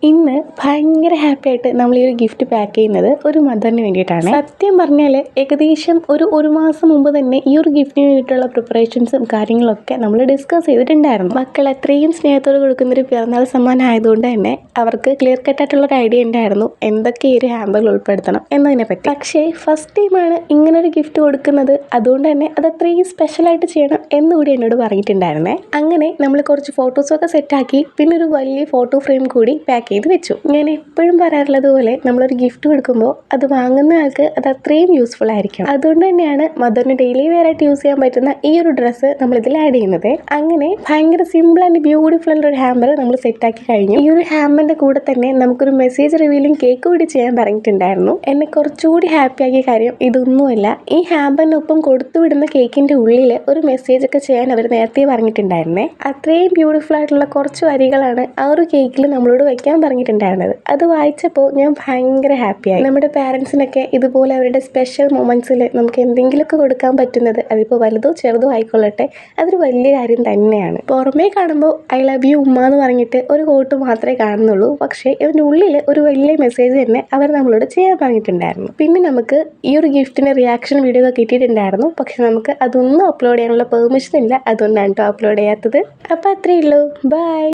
ഇന്ന് ഭയങ്കര ഹാപ്പി ആയിട്ട് നമ്മൾ ഈ ഒരു ഗിഫ്റ്റ് പാക്ക് ചെയ്യുന്നത് ഒരു മദറിന് വേണ്ടിയിട്ടാണ്. സത്യം പറഞ്ഞാൽ ഏകദേശം ഒരു മാസം മുമ്പ് തന്നെ ഈ ഒരു ഗിഫ്റ്റിന് വേണ്ടിയിട്ടുള്ള പ്രിപ്പറേഷൻസും കാര്യങ്ങളൊക്കെ നമ്മൾ ഡിസ്കസ് ചെയ്തിട്ടുണ്ടായിരുന്നു. മക്കൾ അത്രയും സ്നേഹത്തോട് കൊടുക്കുന്നൊരു പിറന്നാൾ സമ്മാനം ആയതുകൊണ്ട് തന്നെ അവർക്ക് ക്ലിയർ കട്ടായിട്ടുള്ളൊരു ഐഡിയ ഉണ്ടായിരുന്നു എന്തൊക്കെ ഈ ഒരു ഹാമ്പറിൽ ഉൾപ്പെടുത്തണം എന്നതിനെ പറ്റി. പക്ഷേ ഫസ്റ്റ് ടൈമാണ് ഇങ്ങനൊരു ഗിഫ്റ്റ് കൊടുക്കുന്നത്, അതുകൊണ്ട് തന്നെ അത് അത്രയും സ്പെഷ്യലായിട്ട് ചെയ്യണം എന്നുകൂടി എന്നോട് പറഞ്ഞിട്ടുണ്ടായിരുന്നേ. അങ്ങനെ നമ്മൾ കുറച്ച് ഫോട്ടോസൊക്കെ സെറ്റാക്കി പിന്നെ ഒരു വലിയ ഫോട്ടോ ഫ്രെയിം കൂടി പാക്ക് ചെയ്ത് വെച്ചു. ഞാൻ എപ്പോഴും പറയാറുള്ളത് പോലെ നമ്മളൊരു ഗിഫ്റ്റ് കൊടുക്കുമ്പോൾ അത് വാങ്ങുന്ന ആൾക്ക് അത് അത്രയും യൂസ്ഫുൾ ആയിരിക്കും. അതുകൊണ്ട് തന്നെയാണ് മദറിന് ഡെയിലി വെയർ ആയിട്ട് യൂസ് ചെയ്യാൻ പറ്റുന്ന ഈ ഒരു ഡ്രസ്സ് നമ്മൾ ഇതിൽ ആഡ് ചെയ്യുന്നത്. അങ്ങനെ ഭയങ്കര സിമ്പിൾ ആൻഡ് ബ്യൂട്ടിഫുൾ ആയിട്ടുള്ള ഒരു ഹാമ്പർ നമ്മൾ സെറ്റാക്കി കഴിഞ്ഞു. ഈ ഒരു ഹാമ്പറിന്റെ കൂടെ തന്നെ നമുക്കൊരു മെസ്സേജ് റിവീലിംഗ് കേക്ക് കൂടി ചെയ്യാൻ പറഞ്ഞിട്ടുണ്ടായിരുന്നു. എന്നെ കുറച്ചുകൂടി ഹാപ്പി ആക്കിയ കാര്യം ഇതൊന്നുമല്ല, ഈ ഹാമ്പറിനൊപ്പം കൊടുത്തുവിടുന്ന കേക്കിന്റെ ഉള്ളിൽ ഒരു മെസ്സേജ് ഒക്കെ ചെയ്യാൻ അവർ നേരത്തെ പറഞ്ഞിട്ടുണ്ടായിരുന്നേ. അത്രയും ബ്യൂട്ടിഫുൾ ആയിട്ടുള്ള കുറച്ച് വരികളാണ് ആ ഒരു കേക്കിൽ നമ്മളോട് വെക്കാൻ പറഞ്ഞിട്ടുണ്ടായിരുന്നത്. അത് വായിച്ചപ്പോൾ ഞാൻ ഭയങ്കര ഹാപ്പിയായി. നമ്മുടെ പാരൻസിനൊക്കെ ഇതുപോലെ അവരുടെ സ്പെഷ്യൽ മൊമെന്റ്സിൽ നമുക്ക് എന്തെങ്കിലുമൊക്കെ കൊടുക്കാൻ പറ്റുന്നത്, അതിപ്പോൾ വലുതോ ചെറുതോ ആയിക്കൊള്ളട്ടെ, അതൊരു വലിയ കാര്യം തന്നെയാണ്. പുറമേ കാണുമ്പോൾ ഐ ലവ് യു ഉമ്മ എന്ന് പറഞ്ഞിട്ട് ഒരു കോട്ട് മാത്രമേ കാണുന്നുള്ളൂ, പക്ഷേ ഇതിൻ്റെ ഉള്ളിൽ ഒരു വലിയ മെസ്സേജ് തന്നെ അവർ നമ്മളോട് ചെയ്യാൻ പറഞ്ഞിട്ടുണ്ടായിരുന്നു. പിന്നെ നമുക്ക് ഈ ഒരു ഗിഫ്റ്റിന് റിയാക്ഷൻ വീഡിയോ ഒക്കെ കിട്ടിയിട്ടുണ്ടായിരുന്നു, പക്ഷെ നമുക്ക് അതൊന്നും അപ്ലോഡ് ചെയ്യാനുള്ള പെർമിഷൻ ഇല്ല. അതുകൊണ്ടാണ് കേട്ടോ അപ്ലോഡ് ചെയ്യാത്തത്. അപ്പോൾ അത്രയേ ഉള്ളൂ. ബൈ.